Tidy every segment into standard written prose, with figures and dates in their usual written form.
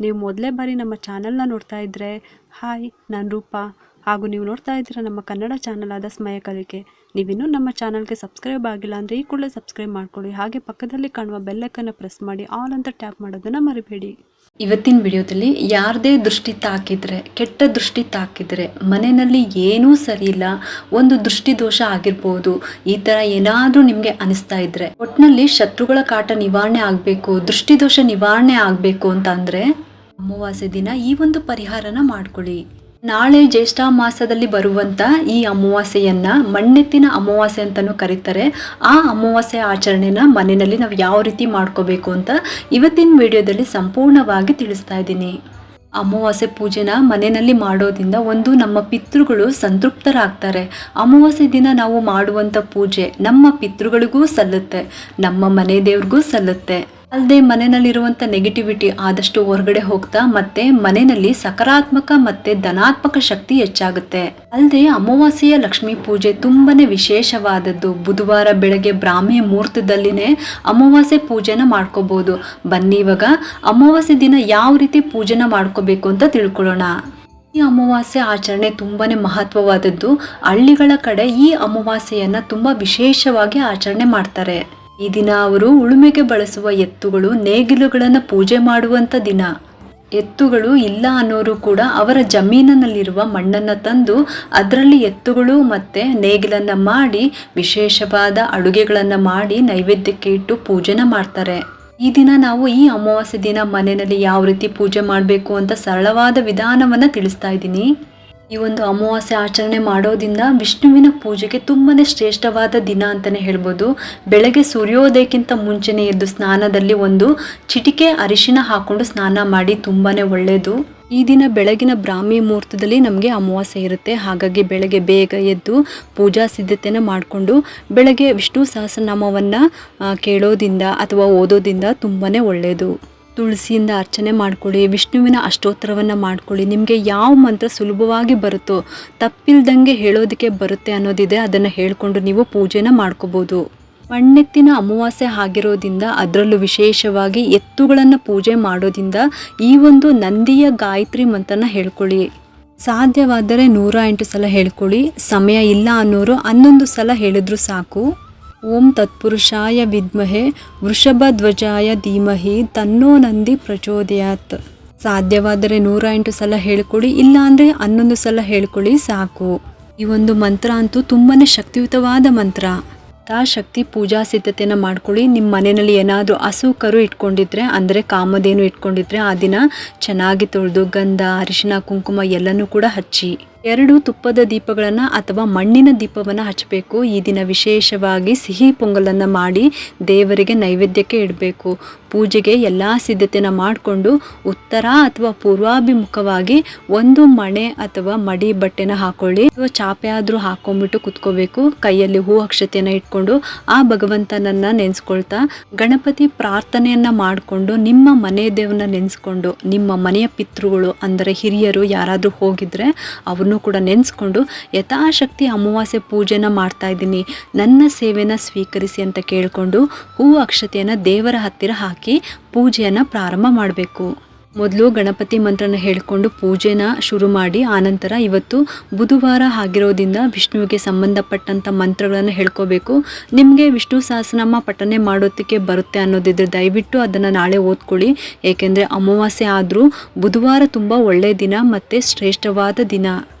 ನೀವು ಮೊದಲೇ ಬಾರಿ ನಮ್ಮ ಚಾನಲ್ನ ನೋಡ್ತಾ ಇದ್ದರೆ ಹಾಯ್, ನಾನು ರೂಪಾ. ಹಾಗೂ ನೀವು ನೋಡ್ತಾ ಇದ್ದೀರಾ ನಮ್ಮ ಕನ್ನಡ ಚಾನಲ್ ಆದ ಸ್ಮಯ ಕಲಿಕೆ. ನೀವಿನ್ನೂ ನಮ್ಮ ಚಾನಲ್ಗೆ ಸಬ್ಸ್ಕ್ರೈಬ್ ಆಗಿಲ್ಲ ಅಂದರೆ ಈ ಕೂಡಲೇ ಸಬ್ಸ್ಕ್ರೈಬ್ ಮಾಡ್ಕೊಳ್ಳಿ. ಹಾಗೆ ಪಕ್ಕದಲ್ಲಿ ಕಾಣುವ ಬೆಲ್ಲೈಕನ್ನು ಪ್ರೆಸ್ ಮಾಡಿ ಆಲ್ ಅಂತ ಟ್ಯಾಪ್ ಮಾಡೋದನ್ನು ಮರಿಬೇಡಿ. ಇವತ್ತಿನ ವಿಡಿಯೋದಲ್ಲಿ ಯಾರದೇ ದೃಷ್ಟಿ ತಾಕಿದ್ರೆ, ಕೆಟ್ಟ ದೃಷ್ಟಿ ತಾಕಿದ್ರೆ, ಮನೆಯಲ್ಲಿ ಏನೂ ಸರಿ ಇಲ್ಲ, ಒಂದು ದೃಷ್ಟಿ ದೋಷ ಆಗಿರ್ಬೋದು, ಈ ಥರ ಏನಾದರೂ ನಿಮಗೆ ಅನಿಸ್ತಾ ಇದ್ರೆ, ಒಟ್ಟಿನಲ್ಲಿ ಶತ್ರುಗಳ ಕಾಟ ನಿವಾರಣೆ ಆಗಬೇಕು, ದೃಷ್ಟಿ ದೋಷ ನಿವಾರಣೆ ಆಗಬೇಕು ಅಂತ ಅಂದರೆ ಅಮಾವಾಸ್ಯೆ ದಿನ ಈ ಒಂದು ಪರಿಹಾರನ ಮಾಡ್ಕೊಳ್ಳಿ. ನಾಳೆ ಜ್ಯೇಷ್ಠ ಮಾಸದಲ್ಲಿ ಬರುವಂಥ ಈ ಅಮಾವಾಸ್ಯೆಯನ್ನ ಮಣ್ಣೆತ್ತಿನ ಅಮಾವಾಸ್ಯೆ ಅಂತಲೂ ಕರೀತಾರೆ. ಆ ಅಮಾವಾಸ್ಯೆ ಆಚರಣೆನ ಮನೆಯಲ್ಲಿ ನಾವು ಯಾವ ರೀತಿ ಮಾಡ್ಕೋಬೇಕು ಅಂತ ಇವತ್ತಿನ ವಿಡಿಯೋದಲ್ಲಿ ಸಂಪೂರ್ಣವಾಗಿ ತಿಳಿಸ್ತಾ ಇದ್ದೀನಿ. ಅಮಾವಾಸ್ಯೆ ಪೂಜೆನ ಮನೆಯಲ್ಲಿ ಮಾಡೋದ್ರಿಂದ ಒಂದು ನಮ್ಮ ಪಿತೃಗಳು ಸಂತೃಪ್ತರಾಗ್ತಾರೆ. ಅಮಾವಾಸ್ಯೆ ದಿನ ನಾವು ಮಾಡುವಂಥ ಪೂಜೆ ನಮ್ಮ ಪಿತೃಗಳಿಗೂ ಸಲ್ಲುತ್ತೆ, ನಮ್ಮ ಮನೆ ದೇವ್ರಿಗೂ ಸಲ್ಲುತ್ತೆ. ಅಲ್ಲದೆ ಮನೆಯಲ್ಲಿರುವಂಥ ನೆಗೆಟಿವಿಟಿ ಆದಷ್ಟು ಹೊರಗಡೆ ಹೋಗ್ತಾ ಮತ್ತೆ ಮನೆಯಲ್ಲಿ ಸಕಾರಾತ್ಮಕ ಮತ್ತೆ ಧನಾತ್ಮಕ ಶಕ್ತಿ ಹೆಚ್ಚಾಗುತ್ತೆ. ಅಲ್ಲದೆ ಅಮಾವಾಸ್ಯೆಯ ಲಕ್ಷ್ಮೀ ಪೂಜೆ ತುಂಬಾನೇ ವಿಶೇಷವಾದದ್ದು. ಬುಧವಾರ ಬೆಳಗ್ಗೆ ಬ್ರಾಹ್ಮಿ ಮುಹೂರ್ತದಲ್ಲಿನೇ ಅಮಾವಾಸ್ಯೆ ಪೂಜೆನ ಮಾಡ್ಕೋಬಹುದು. ಬನ್ನಿ ಇವಾಗ ಅಮಾವಾಸ್ಯೆ ದಿನ ಯಾವ ರೀತಿ ಪೂಜೆನ ಮಾಡ್ಕೋಬೇಕು ಅಂತ ತಿಳ್ಕೊಳ್ಳೋಣ. ಈ ಅಮಾವಾಸ್ಯೆ ಆಚರಣೆ ತುಂಬಾನೇ ಮಹತ್ವವಾದದ್ದು. ಹಳ್ಳಿಗಳ ಕಡೆ ಈ ಅಮಾವಾಸ್ಯೆಯನ್ನ ತುಂಬಾ ವಿಶೇಷವಾಗಿ ಆಚರಣೆ ಮಾಡ್ತಾರೆ. ಈ ದಿನ ಅವರು ಉಳುಮೆಗೆ ಬಳಸುವ ಎತ್ತುಗಳು, ನೇಗಿಲುಗಳನ್ನು ಪೂಜೆ ಮಾಡುವಂಥ ದಿನ. ಎತ್ತುಗಳು ಇಲ್ಲ ಅನ್ನೋರು ಕೂಡ ಅವರ ಜಮೀನಿನಲ್ಲಿರುವ ಮಣ್ಣನ್ನು ತಂದು ಅದರಲ್ಲಿ ಎತ್ತುಗಳು ಮತ್ತು ನೇಗಿಲನ್ನು ಮಾಡಿ ವಿಶೇಷವಾದ ಅಡುಗೆಗಳನ್ನು ಮಾಡಿ ನೈವೇದ್ಯಕ್ಕೆ ಇಟ್ಟು ಪೂಜೆನ ಮಾಡ್ತಾರೆ. ಈ ದಿನ ನಾವು ಈ ಅಮಾವಾಸ್ಯೆ ದಿನ ಮನೆಯಲ್ಲಿ ಯಾವ ರೀತಿ ಪೂಜೆ ಮಾಡಬೇಕು ಅಂತ ಸರಳವಾದ ವಿಧಾನವನ್ನು ತಿಳಿಸ್ತಾ ಇದ್ದೀನಿ. ಈ ಒಂದು ಅಮಾವಾಸ್ಯೆ ಆಚರಣೆ ಮಾಡೋದ್ರಿಂದ ವಿಷ್ಣುವಿನ ಪೂಜೆಗೆ ತುಂಬಾನೇ ಶ್ರೇಷ್ಠವಾದ ದಿನ ಅಂತಲೇ ಹೇಳ್ಬೋದು. ಬೆಳಗ್ಗೆ ಸೂರ್ಯೋದಯಕ್ಕಿಂತ ಮುಂಚೆನೇ ಎದ್ದು ಸ್ನಾನದಲ್ಲಿ ಒಂದು ಚಿಟಿಕೆ ಅರಿಶಿನ ಹಾಕೊಂಡು ಸ್ನಾನ ಮಾಡಿ ತುಂಬಾನೇ ಒಳ್ಳೆಯದು. ಈ ದಿನ ಬೆಳಗಿನ ಬ್ರಾಹ್ಮಿ ಮುಹೂರ್ತದಲ್ಲಿ ನಮಗೆ ಅಮಾವಾಸ್ಯೆ ಇರುತ್ತೆ. ಹಾಗಾಗಿ ಬೆಳಗ್ಗೆ ಬೇಗ ಎದ್ದು ಪೂಜಾ ಸಿದ್ಧತೆನ ಮಾಡಿಕೊಂಡು ಬೆಳಗ್ಗೆ ವಿಷ್ಣು ಸಹಸ್ರನಾಮವನ್ನು ಕೇಳೋದ್ರಿಂದ ಅಥವಾ ಓದೋದ್ರಿಂದ ತುಂಬಾನೇ ಒಳ್ಳೆಯದು. ತುಳಸಿಯಿಂದ ಅರ್ಚನೆ ಮಾಡ್ಕೊಳ್ಳಿ, ವಿಷ್ಣುವಿನ ಅಷ್ಟೋತ್ತರವನ್ನು ಮಾಡ್ಕೊಳ್ಳಿ. ನಿಮಗೆ ಯಾವ ಮಂತ್ರ ಸುಲಭವಾಗಿ ಬರುತ್ತೋ, ತಪ್ಪಿಲ್ದಂಗೆ ಹೇಳೋದಕ್ಕೆ ಬರುತ್ತೆ ಅನ್ನೋದಿದೆ, ಅದನ್ನು ಹೇಳ್ಕೊಂಡು ನೀವು ಪೂಜೆನ ಮಾಡ್ಕೋಬೋದು. ಮಣ್ಣೆತ್ತಿನ ಅಮಾವಾಸ್ಯೆ ಆಗಿರೋದ್ರಿಂದ ಅದರಲ್ಲೂ ವಿಶೇಷವಾಗಿ ಎತ್ತುಗಳನ್ನು ಪೂಜೆ ಮಾಡೋದ್ರಿಂದ ಈ ಒಂದು ನಂದಿಯ ಗಾಯತ್ರಿ ಮಂತ್ರನ ಹೇಳ್ಕೊಳ್ಳಿ. ಸಾಧ್ಯವಾದರೆ 108 ಸಲ ಹೇಳ್ಕೊಳ್ಳಿ. ಸಮಯ ಇಲ್ಲ ಅನ್ನೋರು 11 ಸಲ ಹೇಳಿದ್ರು ಸಾಕು. ಓಂ ತತ್ಪುರುಷಾಯ ವಿದ್ಮಹೆ ವೃಷಭಧ್ವಜಾಯ ಧೀಮಹಿ ತನ್ನೋ ನಂದಿ ಪ್ರಚೋದಯಾತ್. ಸಾಧ್ಯವಾದರೆ 108 ಸಲ ಹೇಳ್ಕೊಳ್ಳಿ, ಇಲ್ಲ ಅಂದರೆ 11 ಸಲ ಹೇಳ್ಕೊಳ್ಳಿ ಸಾಕು. ಈ ಒಂದು ಮಂತ್ರ ಅಂತೂ ತುಂಬಾನೇ ಶಕ್ತಿಯುತವಾದ ಮಂತ್ರ. ಶಕ್ತಿ ಪೂಜಾ ಸಿದ್ಧತೆನ ಮಾಡ್ಕೊಳ್ಳಿ. ನಿಮ್ಮ ಮನೆಯಲ್ಲಿ ಏನಾದರೂ ಹಸು ಕರು ಇಟ್ಕೊಂಡಿದ್ರೆ ಅಂದರೆ ಕಾಮಧೇನು ಇಟ್ಕೊಂಡಿದ್ರೆ ಆ ದಿನ ಚೆನ್ನಾಗಿ ತೊಳೆದು ಗಂಧ, ಅರಿಶಿನ, ಕುಂಕುಮ ಎಲ್ಲನೂ ಕೂಡ ಹಚ್ಚಿ 2 ತುಪ್ಪದ ದೀಪಗಳನ್ನು ಅಥವಾ ಮಣ್ಣಿನ ದೀಪವನ್ನು ಹಚ್ಚಬೇಕು. ಈ ದಿನ ವಿಶೇಷವಾಗಿ ಸಿಹಿ ಪೊಂಗಲನ್ನು ಮಾಡಿ ದೇವರಿಗೆ ನೈವೇದ್ಯಕ್ಕೆ ಇಡಬೇಕು. ಪೂಜೆಗೆ ಎಲ್ಲ ಸಿದ್ಧತೆನ ಮಾಡಿಕೊಂಡು ಉತ್ತರ ಅಥವಾ ಪೂರ್ವಾಭಿಮುಖವಾಗಿ ಒಂದು ಮಣೆ ಅಥವಾ ಮಡಿ ಬಟ್ಟೆನ ಹಾಕೊಳ್ಳಿ ಅಥವಾ ಚಾಪೆ ಆದರೂ ಹಾಕೊಂಡ್ಬಿಟ್ಟು ಕುತ್ಕೋಬೇಕು. ಕೈಯಲ್ಲಿ ಹೂ ಅಕ್ಷತೆಯನ್ನು ಇಟ್ಕೊಂಡು ಆ ಭಗವಂತನನ್ನ ನೆನೆಸ್ಕೊಳ್ತಾ ಗಣಪತಿ ಪ್ರಾರ್ಥನೆಯನ್ನ ಮಾಡಿಕೊಂಡು ನಿಮ್ಮ ಮನೆ ದೇವನ್ನ ನೆನೆಸ್ಕೊಂಡು ನಿಮ್ಮ ಮನೆಯ ಪಿತೃಗಳು ಅಂದರೆ ಹಿರಿಯರು ಯಾರಾದರೂ ಹೋಗಿದ್ರೆ ಅವ್ರನ್ನೂ ಕೂಡ ನೆನೆಸ್ಕೊಂಡು ಯಥಾಶಕ್ತಿ ಅಮಾವಾಸ್ಯೆ ಪೂಜೆನ ಮಾಡ್ತಾ ಇದ್ದೀನಿ, ನನ್ನ ಸೇವೆನ ಸ್ವೀಕರಿಸಿ ಅಂತ ಕೇಳಿಕೊಂಡು ಹೂ ಅಕ್ಷತೆಯನ್ನು ದೇವರ ಹತ್ತಿರ ಹಾಕಿ ಪೂಜೆಯನ್ನು ಪ್ರಾರಂಭ ಮಾಡಬೇಕು. ಮೊದಲು ಗಣಪತಿ ಮಂತ್ರನ ಹೇಳ್ಕೊಂಡು ಪೂಜೆನ ಶುರು ಮಾಡಿ ಆನಂತರ ಇವತ್ತು ಬುಧವಾರ ಆಗಿರೋದ್ರಿಂದ ವಿಷ್ಣುವಿಗೆ ಸಂಬಂಧಪಟ್ಟಂಥ ಮಂತ್ರಗಳನ್ನು ಹೇಳ್ಕೋಬೇಕು. ನಿಮಗೆ ವಿಷ್ಣು ಸಹಸ್ರನಾಮ ಪಠನೆ ಮಾಡೋದಕ್ಕೆ ಬರುತ್ತೆ ಅನ್ನೋದಿದ್ರೆ ದಯವಿಟ್ಟು ಅದನ್ನು ನಾಳೆ ಓದ್ಕೊಳ್ಳಿ. ಏಕೆಂದರೆ ಅಮಾವಾಸ್ಯೆ ಆದರೂ ಬುಧವಾರ ತುಂಬ ಒಳ್ಳೆಯ ದಿನ ಮತ್ತು ಶ್ರೇಷ್ಠವಾದ ದಿನ.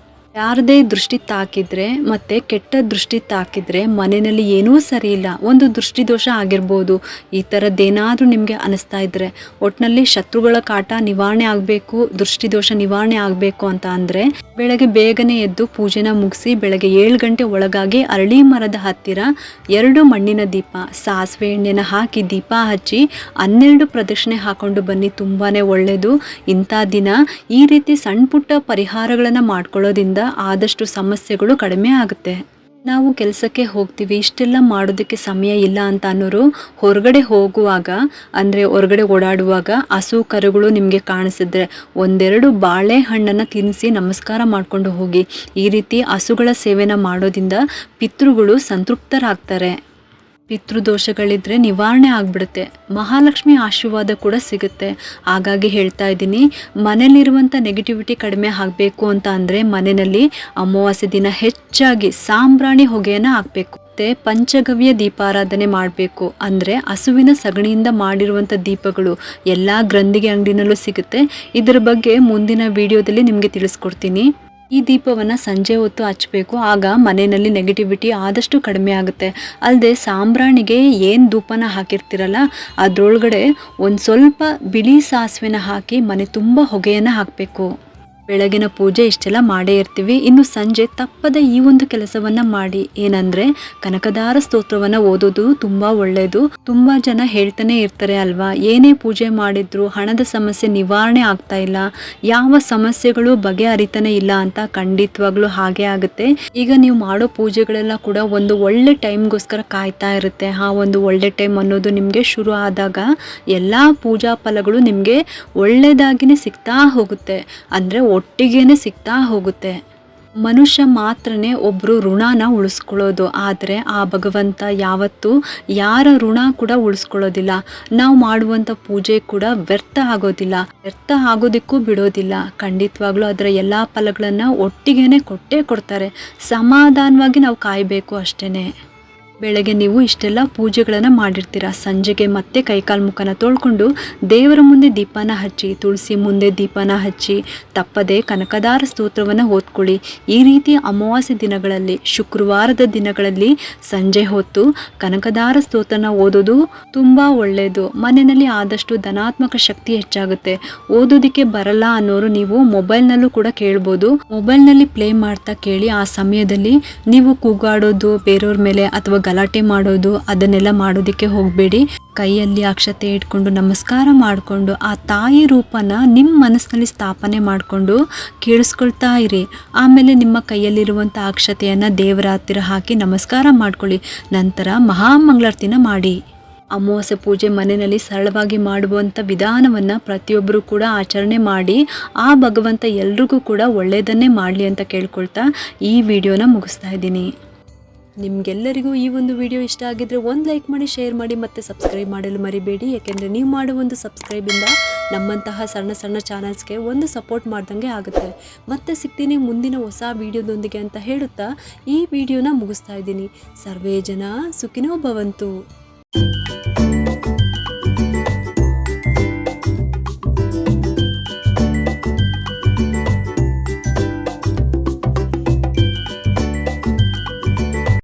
ಯಾರದೇ ದೃಷ್ಟಿ ತಾಕಿದ್ರೆ ಮತ್ತು ಕೆಟ್ಟ ದೃಷ್ಟಿ ತಾಕಿದ್ರೆ ಮನೆಯಲ್ಲಿ ಏನೂ ಸರಿ ಇಲ್ಲ, ಒಂದು ದೃಷ್ಟಿ ದೋಷ ಆಗಿರ್ಬೋದು, ಈ ಥರದ್ದೇನಾದರೂ ನಿಮಗೆ ಅನಿಸ್ತಾ ಇದ್ದರೆ ಒಟ್ಟಿನಲ್ಲಿ ಶತ್ರುಗಳ ಕಾಟ ನಿವಾರಣೆ ಆಗಬೇಕು, ದೃಷ್ಟಿ ದೋಷ ನಿವಾರಣೆ ಆಗಬೇಕು ಅಂತ ಅಂದರೆ ಬೆಳಗ್ಗೆ ಬೇಗನೆ ಎದ್ದು ಪೂಜೆನ ಮುಗಿಸಿ ಬೆಳಗ್ಗೆ 7 ಗಂಟೆ ಒಳಗಾಗಿ ಅರಳಿ ಮರದ ಹತ್ತಿರ 2 ಮಣ್ಣಿನ ದೀಪ, ಸಾಸಿವೆ ಎಣ್ಣೆನ ಹಾಕಿ ದೀಪ ಹಚ್ಚಿ 12 ಪ್ರದಕ್ಷಿಣೆ ಹಾಕೊಂಡು ಬನ್ನಿ. ತುಂಬಾ ಒಳ್ಳೆಯದು. ಇಂಥ ದಿನ ಈ ರೀತಿ ಸಣ್ಣ ಪುಟ್ಟ ಪರಿಹಾರಗಳನ್ನು ಮಾಡ್ಕೊಳ್ಳೋದ್ರಿಂದ ಆದಷ್ಟು ಸಮಸ್ಯೆಗಳು ಕಡಿಮೆ ಆಗುತ್ತೆ. ನಾವು ಕೆಲಸಕ್ಕೆ ಹೋಗ್ತೀವಿ, ಇಷ್ಟೆಲ್ಲ ಮಾಡೋದಕ್ಕೆ ಸಮಯ ಇಲ್ಲ ಅಂತ ಅನ್ನೋರು ಹೊರಗಡೆ ಹೋಗುವಾಗ ಅಂದರೆ ಹೊರಗಡೆ ಓಡಾಡುವಾಗ ಹಸು ಕರುಗಳು ನಿಮಗೆ ಕಾಣಿಸಿದ್ರೆ 1-2 ಬಾಳೆಹಣ್ಣನ್ನು ತಿನ್ನಿಸಿ ನಮಸ್ಕಾರ ಮಾಡಿಕೊಂಡು ಹೋಗಿ. ಈ ರೀತಿ ಹಸುಗಳ ಸೇವೆನ ಮಾಡೋದ್ರಿಂದ ಪಿತೃಗಳು ಸಂತೃಪ್ತರಾಗ್ತಾರೆ. ಪಿತೃದೋಷಗಳಿದ್ರೆ ನಿವಾರಣೆ ಆಗ್ಬಿಡುತ್ತೆ, ಮಹಾಲಕ್ಷ್ಮಿ ಆಶೀರ್ವಾದ ಕೂಡ ಸಿಗುತ್ತೆ. ಹಾಗಾಗಿ ಹೇಳ್ತಾ ಇದ್ದೀನಿ, ಮನೇಲಿರುವಂಥ ನೆಗೆಟಿವಿಟಿ ಕಡಿಮೆ ಆಗಬೇಕು ಅಂತ ಅಂದರೆ ಮನೆಯಲ್ಲಿ ಅಮಾವಾಸ್ಯೆ ದಿನ ಹೆಚ್ಚಾಗಿ ಸಾಂಬ್ರಾಣಿ ಹೊಗೆಯನ್ನು ಹಾಕಬೇಕು. ಮತ್ತು ಪಂಚಗವ್ಯ ದೀಪಾರಾಧನೆ ಮಾಡಬೇಕು. ಅಂದರೆ ಹಸುವಿನ ಸಗಣಿಯಿಂದ ಮಾಡಿರುವಂಥ ದೀಪಗಳು ಎಲ್ಲ ಗ್ರಂಥಿಗೆ ಅಂಗಡಿನಲ್ಲೂ ಸಿಗುತ್ತೆ. ಇದರ ಬಗ್ಗೆ ಮುಂದಿನ ವಿಡಿಯೋದಲ್ಲಿ ನಿಮಗೆ ತಿಳಿಸ್ಕೊಡ್ತೀನಿ. ಈ ದೀಪವನ್ನು ಸಂಜೆ ಹೊತ್ತು ಹಚ್ಚಬೇಕು, ಆಗ ಮನೆಯಲ್ಲಿ ನೆಗೆಟಿವಿಟಿ ಆದಷ್ಟು ಕಡಿಮೆ ಆಗುತ್ತೆ. ಅಲ್ಲದೆ ಸಾಂಬ್ರಾಣಿಗೆ ಏನು ಧೂಪನ ಹಾಕಿರ್ತೀರಲ್ಲ ಅದರೊಳಗಡೆ ಒಂದು ಸ್ವಲ್ಪ ಬಿಳಿ ಸಾಸಿವೆನ ಹಾಕಿ ಮನೆ ತುಂಬ ಹೊಗೆಯನ್ನು ಹಾಕಬೇಕು. ಬೆಳಗಿನ ಪೂಜೆ ಇಷ್ಟೆಲ್ಲ ಮಾಡೇ ಇರ್ತೀವಿ. ಇನ್ನು ಸಂಜೆ ತಪ್ಪದೆ ಈ ಒಂದು ಕೆಲಸವನ್ನು ಮಾಡಿ. ಏನಂದರೆ ಕನಕದಾರ ಸ್ತೋತ್ರವನ್ನು ಓದೋದು ತುಂಬ ಒಳ್ಳೆಯದು. ತುಂಬ ಜನ ಹೇಳ್ತಾನೆ ಇರ್ತಾರೆ ಅಲ್ವಾ, ಏನೇ ಪೂಜೆ ಮಾಡಿದ್ರು ಹಣದ ಸಮಸ್ಯೆ ನಿವಾರಣೆ ಆಗ್ತಾ ಇಲ್ಲ, ಯಾವ ಸಮಸ್ಯೆಗಳು ಬಗೆಹರಿತಾನೆ ಇಲ್ಲ ಅಂತ. ಖಂಡಿತವಾಗ್ಲೂ ಹಾಗೆ ಆಗುತ್ತೆ. ಈಗ ನೀವು ಮಾಡೋ ಪೂಜೆಗಳೆಲ್ಲ ಕೂಡ ಒಂದು ಒಳ್ಳೆ ಟೈಮ್ಗೋಸ್ಕರ ಕಾಯ್ತಾ ಇರುತ್ತೆ. ಆ ಒಂದು ಒಳ್ಳೆ ಟೈಮ್ ಅನ್ನೋದು ನಿಮಗೆ ಶುರು ಆದಾಗ ಎಲ್ಲ ಪೂಜಾ ಫಲಗಳು ನಿಮಗೆ ಒಳ್ಳೆಯದಾಗಿನೇ ಸಿಗ್ತಾ ಹೋಗುತ್ತೆ, ಅಂದರೆ ಒಟ್ಟಿಗೆನೇ ಸಿಗ್ತಾ ಹೋಗುತ್ತೆ. ಮನುಷ್ಯ ಮಾತ್ರನೇ ಒಬ್ಬರು ಋಣನ ಉಳಿಸ್ಕೊಳ್ಳೋದು, ಆದರೆ ಆ ಭಗವಂತ ಯಾವತ್ತೂ ಯಾರ ಋಣ ಕೂಡ ಉಳಿಸ್ಕೊಳ್ಳೋದಿಲ್ಲ. ನಾವು ಮಾಡುವಂಥ ಪೂಜೆ ಕೂಡ ವ್ಯರ್ಥ ಆಗೋದಿಲ್ಲ, ವ್ಯರ್ಥ ಆಗೋದಕ್ಕೂ ಬಿಡೋದಿಲ್ಲ. ಖಂಡಿತವಾಗ್ಲೂ ಅದರ ಎಲ್ಲ ಫಲಗಳನ್ನು ಒಟ್ಟಿಗೆನೇ ಕೊಟ್ಟೇ ಕೊಡ್ತಾರೆ. ಸಮಾಧಾನವಾಗಿ ನಾವು ಕಾಯಬೇಕು ಅಷ್ಟೇ. ಬೆಳಗ್ಗೆ ನೀವು ಇಷ್ಟೆಲ್ಲ ಪೂಜೆಗಳನ್ನು ಮಾಡಿರ್ತೀರ, ಸಂಜೆಗೆ ಮತ್ತೆ ಕೈಕಾಲು ಮುಖನ ತೊಳ್ಕೊಂಡು ದೇವರ ಮುಂದೆ ದೀಪನ ಹಚ್ಚಿ, ತುಳಸಿ ಮುಂದೆ ದೀಪನ ಹಚ್ಚಿ ತಪ್ಪದೆ ಕನಕದಾರ ಸ್ತೋತ್ರವನ್ನು ಓದ್ಕೊಳ್ಳಿ. ಈ ರೀತಿ ಅಮಾವಾಸ್ಯೆ ದಿನಗಳಲ್ಲಿ, ಶುಕ್ರವಾರದ ದಿನಗಳಲ್ಲಿ ಸಂಜೆ ಹೊತ್ತು ಕನಕದಾರ ಸ್ತೋತ್ರನ ಓದೋದು ತುಂಬ ಒಳ್ಳೆಯದು. ಮನೆಯಲ್ಲಿ ಆದಷ್ಟು ಧನಾತ್ಮಕ ಶಕ್ತಿ ಹೆಚ್ಚಾಗುತ್ತೆ. ಓದೋದಕ್ಕೆ ಬರಲ್ಲ ಅನ್ನೋರು ನೀವು ಮೊಬೈಲ್ನಲ್ಲೂ ಕೂಡ ಕೇಳ್ಬೋದು. ಮೊಬೈಲ್ನಲ್ಲಿ ಪ್ಲೇ ಮಾಡ್ತಾ ಕೇಳಿ. ಆ ಸಮಯದಲ್ಲಿ ನೀವು ಕೂಗಾಡೋದು, ಬೇರೆಯವ್ರ ಮೇಲೆ ಅಥವಾ ಗಲಾಟೆ ಮಾಡೋದು ಅದನ್ನೆಲ್ಲ ಮಾಡೋದಕ್ಕೆ ಹೋಗಬೇಡಿ. ಕೈಯಲ್ಲಿ ಅಕ್ಷತೆ ಇಟ್ಕೊಂಡು ನಮಸ್ಕಾರ ಮಾಡಿಕೊಂಡು ಆ ತಾಯಿ ರೂಪನ ನಿಮ್ಮ ಮನಸ್ಸಿನಲ್ಲಿ ಸ್ಥಾಪನೆ ಮಾಡಿಕೊಂಡು ಕೇಳಿಸ್ಕೊಳ್ತಾ ಇರಿ. ಆಮೇಲೆ ನಿಮ್ಮ ಕೈಯಲ್ಲಿರುವಂಥ ಅಕ್ಷತೆಯನ್ನು ದೇವರ ಹತ್ತಿರ ಹಾಕಿ ನಮಸ್ಕಾರ ಮಾಡ್ಕೊಳ್ಳಿ. ನಂತರ ಮಹಾಮಂಗಳಾರತಿನ ಮಾಡಿ. ಅಮಾವಾಸ್ಯೆ ಪೂಜೆ ಮನೆಯಲ್ಲಿ ಸರಳವಾಗಿ ಮಾಡುವಂಥ ವಿಧಾನವನ್ನು ಪ್ರತಿಯೊಬ್ಬರು ಕೂಡ ಆಚರಣೆ ಮಾಡಿ. ಆ ಭಗವಂತ ಎಲ್ರಿಗೂ ಕೂಡ ಒಳ್ಳೆಯದನ್ನೇ ಮಾಡಲಿ ಅಂತ ಕೇಳ್ಕೊಳ್ತಾ ಈ ವಿಡಿಯೋನ ಮುಗಿಸ್ತಾ ಇದ್ದೀನಿ. ನಿಮಗೆಲ್ಲರಿಗೂ ಈ ಒಂದು ವಿಡಿಯೋ ಇಷ್ಟ ಆಗಿದ್ರೆ ಒಂದು ಲೈಕ್ ಮಾಡಿ, ಶೇರ್ ಮಾಡಿ ಮತ್ತು ಸಬ್ಸ್ಕ್ರೈಬ್ ಮಾಡಲು ಮರಿಬೇಡಿ. ಯಾಕೆಂದರೆ ನೀವು ಮಾಡೋ ಒಂದು ಸಬ್ಸ್ಕ್ರೈಬಿಂದ ನಮ್ಮಂತಹ ಸಣ್ಣ ಸಣ್ಣ ಚಾನಲ್ಸ್ಗೆ ಒಂದು ಸಪೋರ್ಟ್ ಮಾಡ್ದಂಗೆ ಆಗುತ್ತೆ. ಮತ್ತೆ ಸಿಗ್ತೀನಿ ಮುಂದಿನ ಹೊಸ ವಿಡಿಯೋದೊಂದಿಗೆ ಅಂತ ಹೇಳುತ್ತಾ ಈ ವಿಡಿಯೋನ ಮುಗಿಸ್ತಾ ಇದ್ದೀನಿ. ಸರ್ವೇ ಜನ ಸುಖಿನೋ ಭವಂತು.